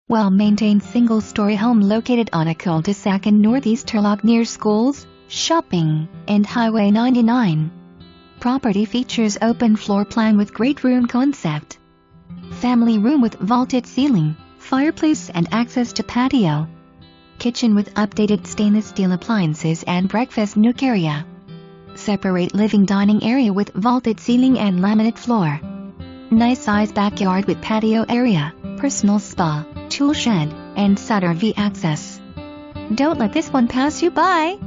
Well-maintained single-story home located on a cul-de-sac in northeast Turlock near schools, shopping, and Highway 99. Property features open floor plan with great room concept. Family room with vaulted ceiling, fireplace and access to patio. Kitchen with updated stainless steel appliances and breakfast nook area. Separate living dining area with vaulted ceiling and laminate floor. Nice size backyard with patio area, personal spa, tool shed, and Sutter V access. Don't let this one pass you by.